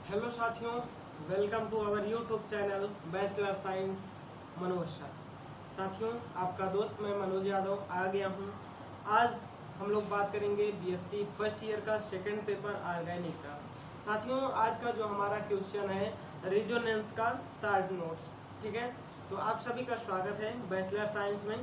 Hello साथियों, welcome to our YouTube channel bachelor science Manoj sir. साथियों, आपका दोस्त मैं मनोज यादव आ गया हूँ। आज हम लोग बात करेंगे बीएससी फर्स्ट ईयर का सेकंड पेपर ऑर्गेनिक का। साथियों, आज का जो हमारा क्वेश्चन है रेजोनेंस का शॉर्ट नोट्स। ठीक है, तो आप सभी का स्वागत है बैचलर साइंस में।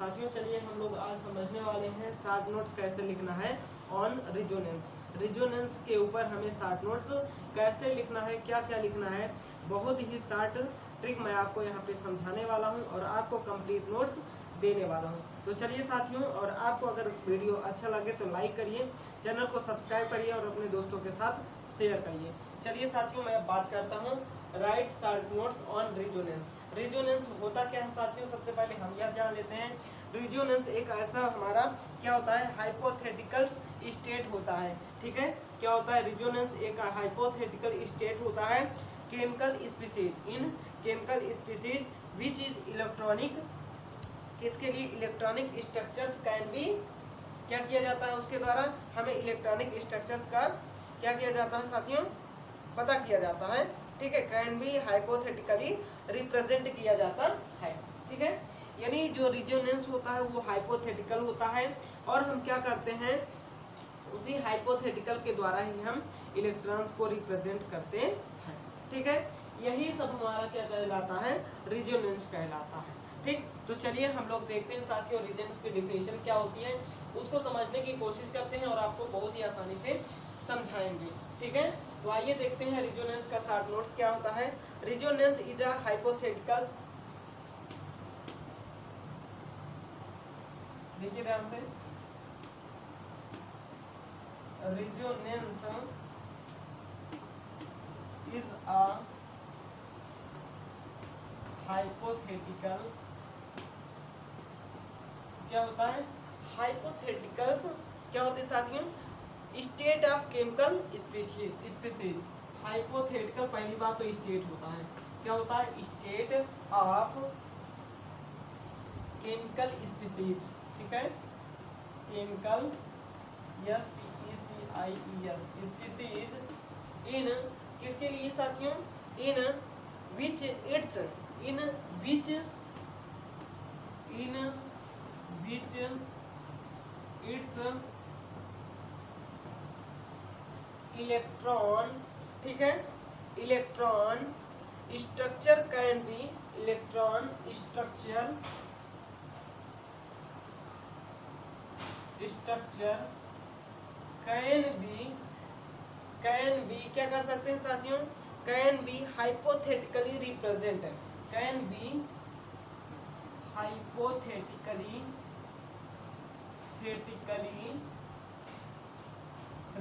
साथियों, चलिए हम लोग आज समझने वाले हैं शॉर्ट नोट्स कैसे लिखना है ऑन रेजोनेंस। रेजोनेंस के ऊपर हमें शॉर्ट नोट्स कैसे लिखना है, क्या क्या लिखना है, बहुत ही शॉर्ट ट्रिक मैं आपको यहाँ पे समझाने वाला हूँ और आपको कंप्लीट नोट्स देने वाला हूँ। तो चलिए साथियों, और आपको अगर वीडियो अच्छा लगे तो लाइक करिए, चैनल को सब्सक्राइब करिए और अपने दोस्तों के साथ शेयर करिए। चलिए साथियों, मैं बात करता हूँ right short notes on resonance. Resonance होता क्या है साथियों, सबसे पहले हम यह जान लेते हैं। रेजोनेंस एक ऐसा हमारा क्या होता है, हाइपोथेटिकल स्टेट होता है। ठीक है, क्या होता है रेजोनेंस, एक हाइपोथेटिकल स्टेट होता है chemical species in chemical species which is electronic. किसके लिए, इलेक्ट्रॉनिक स्ट्रक्चर्स कैन बी, क्या किया जाता है उसके द्वारा, हमें इलेक्ट्रॉनिक स्ट्रक्चर्स का क्या किया जाता है साथियों, पता किया जाता है। ठीक है, कैन बी हाइपोथेटिकली रिप्रेजेंट किया जाता है। ठीक है, यानी जो रेजोनेंस होता है वो हाइपोथेटिकल होता है और हम क्या करते हैं, उसी हाइपोथेटिकल के द्वारा ही हम इलेक्ट्रॉन्स को रिप्रेजेंट करते हैं। ठीक है, यही सब हमारा क्या कहलाता है, रेजोनेंस कहलाता है। ठीक, तो चलिए हम लोग देखते हैं साथियों रेजोनेंस की डिफिनेशन क्या होती है, उसको समझने की कोशिश करते हैं और आपको बहुत ही आसानी से समझाएंगे। ठीक है, तो आइए देखते हैं रेजोनेंस का शॉर्ट नोट्स क्या होता है। रेजोनेंस इज अ हाइपोथेटिकल, देखिए ध्यान से, रेजोनेंस इज अ हाइपोथेटिकल, क्या होता है, हाइपोथेटिकल क्या होते हैं साथियों, state of chemical species. Hypothetical पहली बात तो स्टेट होता है, क्या होता है, स्टेट ऑफ केमिकल स्पीशीज। ठीक है, केमिकल SPECIES स्पीशीज इन, किसके लिए साथियों, in which it's, in which, in which it's electron, ठीक है, electron structure can be, electron structure can be क्या कर सकते हैं साथियों, can be hypothetically represent, can be hypothetically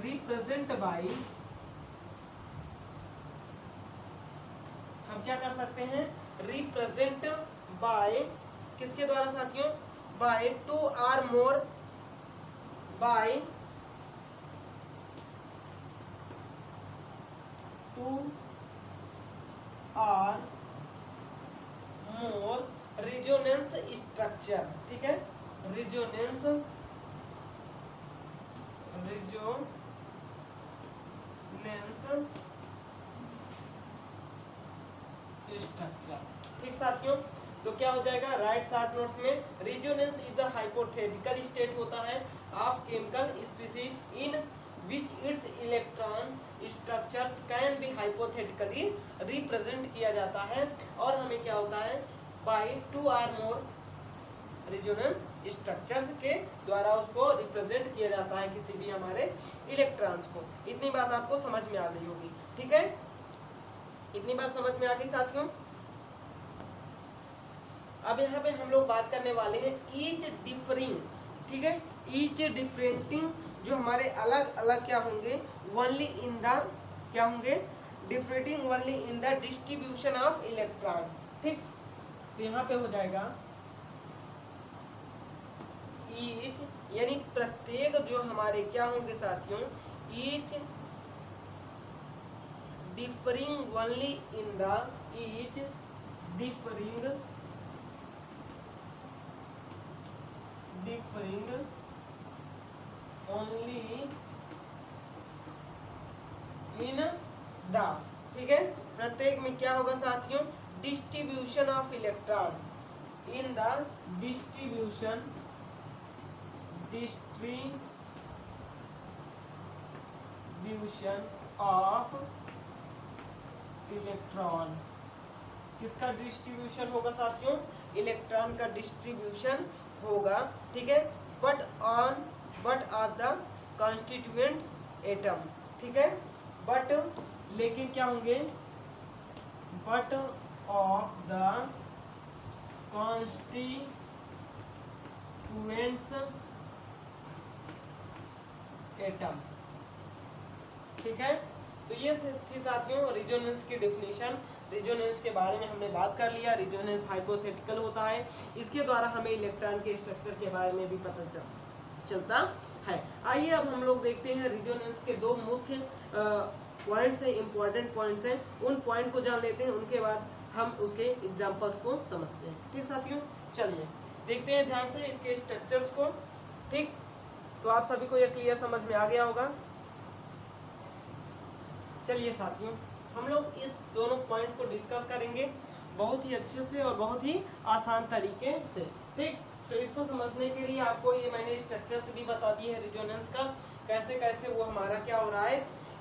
represent by, हम क्या कर सकते हैं, रिप्रेजेंट बाय, किसके द्वारा साथियों, by two or more, by two or more resonance structure. ठीक है, रेजोनेंस स्ट्रक्चर। ठीक साथियों, तो क्या हो जाएगा राइट शॉर्ट नोट्स में, resonance is a hypothetical state होता है of chemical species in which it's electron structures can be hypothetically represent किया जाता है और हमें क्या होता है, by two or more resonance structures के द्वारा उसको रिप्रेजेंट किया जाता है किसी भी हमारे इलेक्ट्रॉन्स को। इतनी बात आपको समझ में आ गई होगी। ठीक है, इतनी बात समझ में आ गई साथियों। अब यहाँ पे हम लोग बात करने वाले हैं ईच डिफरिंग। ठीक है, ईच डिफरेंटिंग, जो हमारे अलग अलग क्या होंगे, ओनली इन द, क्या होंगे, differing only in the distribution of electron. ठीक, तो यहाँ पे हो जाएगा ईच, यानी प्रत्येक जो हमारे क्या होंगे साथियों, each differing only in the, each differing only in the, ठीक है, प्रत्येक में क्या होगा साथियों, distribution of electron, in the distribution of electron, किसका डिस्ट्रीब्यूशन होगा साथियों, इलेक्ट्रॉन का डिस्ट्रीब्यूशन होगा, ठीक है, but of the constituents atom, ठीक है, बट लेकिन क्या होंगे, but of the constituents atom, ठीक है। तो ये थी साथियों रेजोनेंस की डेफिनेशन। रेजोनेंस के बारे में हमने बात कर लिया। रेजोनेंस हाइपोथेटिकल होता है, इसके द्वारा हमें इलेक्ट्रॉन के स्ट्रक्चर के बारे में भी पता चलता है। आइए अब हम लोग देखते हैं रेजोनेंस के दो मुख्य पॉइंट्स हैं, इंपॉर्टेंट पॉइंट्स हैं, उन पॉइंट को जान लेते हैं, उनके बाद हम उसके एग्जांपल्स को समझते हैं। ठीक साथियों, चलिए देखते हैं ध्यान से इसके स्ट्रक्चर्स को। ठीक, तो आप सभी को यह क्लियर समझ में आ गया होगा। चलिए साथियों, हम लोग इस दोनों पॉइंट को डिस्कस करेंगे बहुत ही अच्छे से और बहुत ही आसान तरीके से। ठीक, तो इसको समझने के लिए आपको ये मैंने स्ट्रक्चर से भी बता दी है रेजोनेंस का, कैसे कैसे वो हमारा क्या हो रहा है,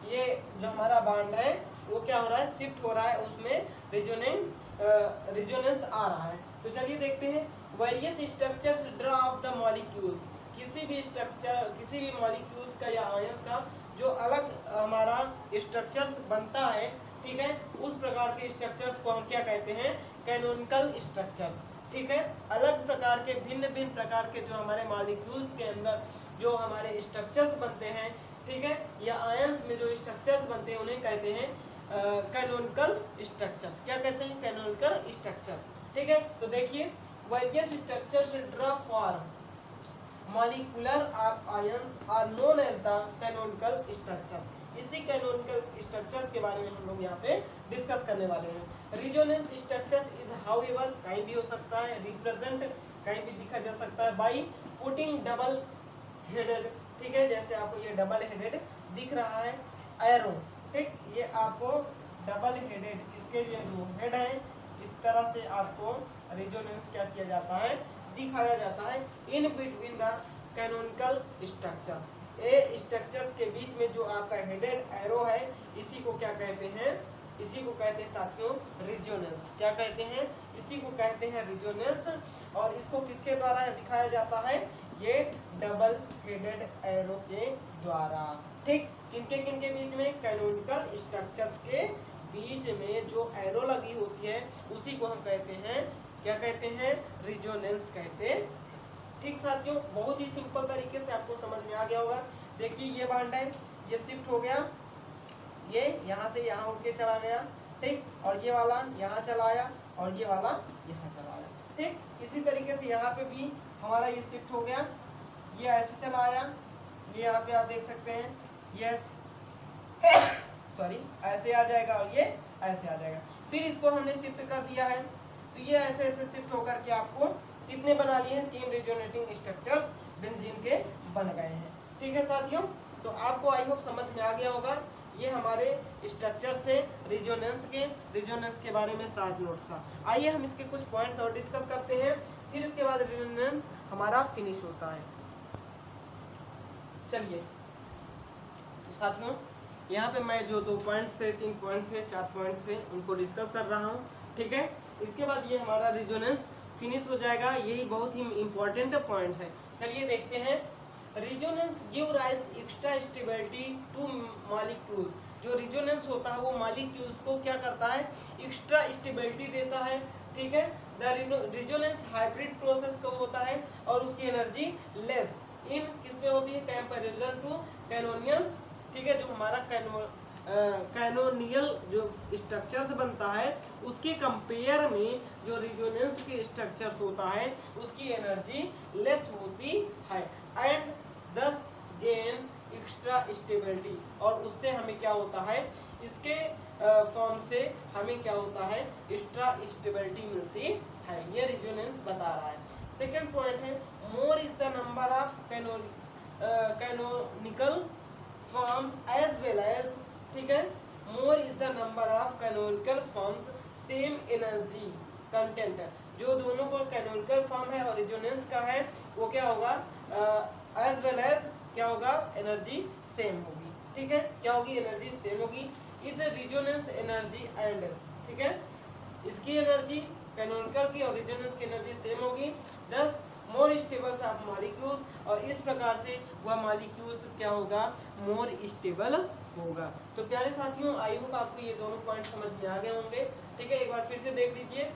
ये जो हमारा बॉन्ड है वो क्या हो रहा है, शिफ्ट हो रहा है, उसमें रेजोनेंस आ रहा है। तो चलिए देखते हैं। Various structures draw of the molecules, किसी भी स्ट्रक्चर, किसी भी मॉलिक्यूल्स का या आयंस का जो अलग हमारा स्ट्रक्चर्स बनता है, ठीक है, उस प्रकार के स्ट्रक्चर्स को हम क्या कहते हैं, कैनोनिकल स्ट्रक्चर्स। ठीक है, अलग प्रकार के भिन्न भिन्न प्रकार के जो हमारे मॉलिक्यूल्स के अंदर जो हमारे स्ट्रक्चर्स बनते हैं, ठीक है, या आयंस में जो स्ट्रक्चर्स बनते हैं उन्हें कहते हैं कैनोनिकल स्ट्रक्चर्स। क्या कहते हैं, कैनोनिकल स्ट्रक्चर्स। ठीक है, तो देखिए various structures draw for molecular ions are known as the canonical structures। इसी कैनोनिकल स्ट्रक्चर्स के बारे में हम लोग यहाँ पे डिस्कस करने वाले हैं। रेजोनेंस स्ट्रक्चर्स इज हाउएवर, कहीं भी हो सकता है, रिप्रेजेंट कहीं भी लिखा जा सकता है बाय पुटिंग डबल हेडेड, ठीक है, जैसे आपको ये डबल हेडेड दिख रहा है एरो। ठीक, ये आपको डबल हेडेड, इसके ये जो हेड है इस तरह से आपको रेजोनेंस क्या किया जाता है, दिखाया जाता है in between the canonical structure. A structures के बीच में जो आपका हेडेड एरो है, इसी को क्या कहते हैं, इसी को कहते हैं साथियों रेजोनेंस। क्या कहते हैं, इसी को कहते हैं रेजोनेंस। और इसको किसके द्वारा दिखाया जाता है, ये डबल हेडेड एरो के द्वारा। ठीक, किनके बीच में, कैनोनिकल स्ट्रक्चर्स के बीच में जो एरो लगी होती है उसी को हम कहते हैं, क्या कहते हैं, रेजोनेंस कहते हैं। ठीक साथियों, बहुत ही सिंपल तरीके से आपको समझ में आ गया होगा। देखिए ये बॉन्ड है, ये शिफ्ट हो गया, ये यहाँ से यहाँ उठ के चला गया, ठीक, और ये वाला यहाँ चला आया और ये वाला यहाँ चला आया। ठीक, इसी तरीके से यहाँ पे भी हमारा ये शिफ्ट हो गया, ये ऐसे चला आया, ये यहाँ पे आप देख सकते हैं, ये सॉरी ऐसे आ जाएगा और ये ऐसे आ जाएगा। फिर इसको हमने शिफ्ट कर दिया है, तो ये ऐसे ऐसे शिफ्ट होकर के आपको कितने बना लिए हैं, 3 रेजोनेटिंग स्ट्रक्चर्स बेंजीन के बन गए हैं। ठीक है साथियों, तो आपको आई होप समझ में आ गया होगा। ये हमारे स्ट्रक्चर्स थे रेजोनेंस के। रेजोनेंस के बारे में शॉर्ट नोट्स था। आइए हम इसके कुछ पॉइंट्स और डिस्कस करते हैं, फिर इसके बाद रेजोनेंस हमारा फिनिश होता है। चलिए तो साथियों, यहाँ पे मैं जो 2 पॉइंट्स थे, 3 पॉइंट थे, 4 पॉइंट थे, उनको डिस्कस कर रहा हूँ। ठीक है, इसके बाद ये हमारा रेजोनेंस फिनिश हो जाएगा। यही बहुत ही इंपॉर्टेंट पॉइंट्स है। चलिए देखते हैं। Resonance give rise extra stability to molecules. जो रेजोनेंस होता है वो मॉलिक्यूल्स को क्या करता है, एक्स्ट्रा स्टेबिलिटी देता है। ठीक है, द रेजोनेंस हाइब्रिड प्रोसेस का होता है और उसकी एनर्जी लेस इन किसमें होती है, कंपैरिजन टू कैनोनियल। ठीक है, जो हमारा कैनोनियल जो स्ट्रक्चर्स बनता है उसके कंपेयर में जो रेजोनेंस के स्ट्रक्चर्स होता है उसकी एनर्जी लेस होती है and thus gain extra stability. और उससे हमें क्या होता है, इसके फॉर्म से हमें क्या होता है, एक्स्ट्रा स्टेबिलिटी मिलती है। ये रेजोनेंस बता रहा है। सेकेंड पॉइंट है, more is the number of canonical form as well as, ठीक है, more is the number of canonical forms same energy content. जो दोनों को कैनोनिकल फॉर्म है और रेजोनेंस का है वो क्या होगा, एज वेल एज क्या होगा, एनर्जी सेम होगी। ठीक है, क्या होगी, एनर्जी सेम होगी। Is the resonance energy and, ठीक है, इसकी एनर्जी कैनोनिकल की और रेजोनेंस की एनर्जी सेम होगी। 10 मोर स्टेबल्स ऑफ मॉलिक्यूल्स, और इस प्रकार से वह मॉलिक्यूल्स क्या होगा, मोर स्टेबल होगा। तो प्यारे साथियों, आई होप आपको ये दोनों पॉइंट समझ में आ गए होंगे। ठीक है, एक बार फिर से देख लीजिए।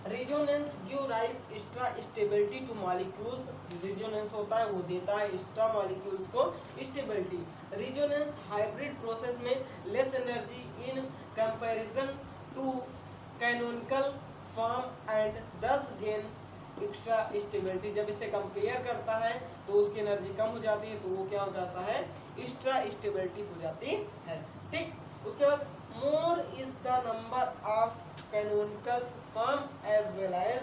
Resonance give rise extra stability to molecules, resonance होता है वो देता है एक्स्ट्रा मॉलिक्यूल्स को स्टेबिलिटी। रेजोनेंस हाइब्रिड प्रोसेस में less energy in comparison to canonical form and thus gain extra stability. जब इसे कंपेयर करता है तो उसकी एनर्जी कम हो जाती है, तो वो क्या हो जाता है, एक्स्ट्रा स्टेबिलिटी हो जाती है। ठीक, उसके बाद more is the number of canonical form as well as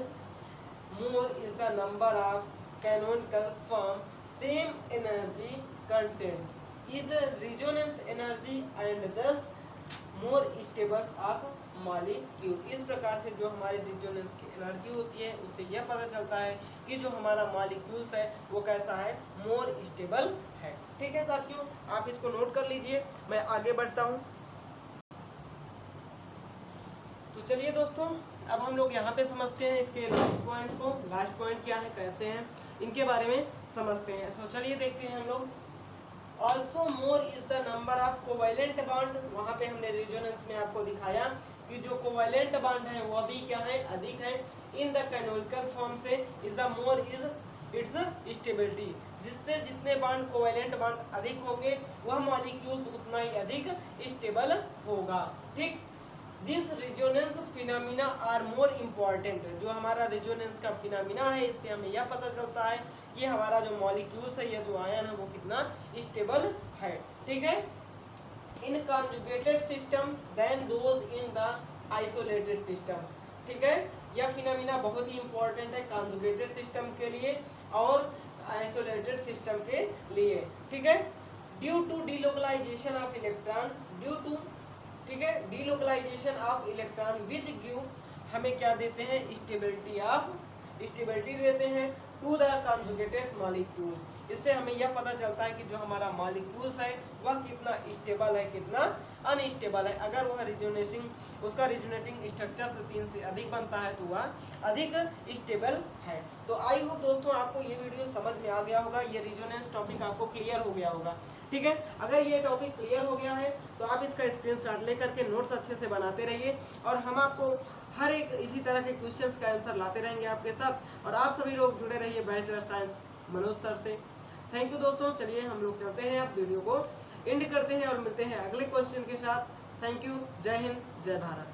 more is the number of canonical form same energy content is resonance energy and thus more stables of molecule. इस प्रकार से जो हमारे रेजोनेंस की एनर्जी होती है उससे यह पता चलता है कि जो हमारा मॉलिक्यूल्स है वो कैसा है, मोर स्टेबल है। ठीक है साथियों, आप इसको नोट कर लीजिए, मैं आगे बढ़ता हूँ। तो चलिए दोस्तों, अब हम लोग यहाँ पे समझते हैं इसके लास्ट पॉइंट को। लास्ट पॉइंट क्या है, कैसे हैं, इनके बारे में समझते हैं। तो चलिए देखते हैं हम लोग। Also more is the number of covalent bond, वहाँ पे हमने रेजोनेंस में आपको दिखाया कि जो कोवैलेंट बॉन्ड है वो भी क्या है, अधिक है। इन द कैनोनिकल फॉर्म से is the more is it's stability, जिससे जितने बॉन्ड कोवैलेंट बॉन्ड अधिक होंगे वह मॉलिक्यूल्स उतना ही अधिक स्टेबल होगा। ठीक, this resonance phenomena are more important. जो हमारा रेजोनेंस का फिनोमिना है इससे हमें यह पता चलता है कि हमारा जो मॉलिक्यूल्स है या जो आयन है वो कितना स्टेबल है। ठीक है, in conjugated systems then those in the isolated systems. ठीक है, यह फिनोमिना बहुत ही इंपॉर्टेंट है कॉन्जुगेटेड सिस्टम के लिए और आइसोलेटेड सिस्टम के लिए। ठीक है, due to delocalisation of electron, due to, ठीक है, delocalisation of electron which give, हमें क्या देते हैं, स्टेबिलिटी ऑफ, स्टेबिलिटी देते हैं टू द कॉन्जुगेटेड मॉलिक्यूल्स। इससे हमें यह पता चलता है कि जो हमारा मॉलिक्यूल्स है वह कितना स्टेबल है, कितना अनस्टेबल है। अगर वह रिजोनेटिंग, उसका रिजोनेटिंग स्ट्रक्चर 3 से अधिक बनता है तो वह अधिक स्टेबल है। तो आई होप दोस्तों आपको ये वीडियो समझ में आ गया होगा, ये रिजोनेंस टॉपिक आपको क्लियर हो गया होगा। ठीक है, अगर ये टॉपिक क्लियर हो गया है तो आप इसका स्क्रीनशॉट लेकर के नोट्स अच्छे से बनाते रहिए, और हम आपको हर एक इसी तरह के क्वेश्चंस का आंसर लाते रहेंगे आपके साथ। और आप सभी लोग जुड़े रहिए बैचलर साइंस मनोज सर से। थैंक यू दोस्तों, चलिए हम लोग चलते हैं, आप वीडियो को एंड करते हैं और मिलते हैं अगले क्वेश्चन के साथ। थैंक यू, जय हिंद, जय भारत।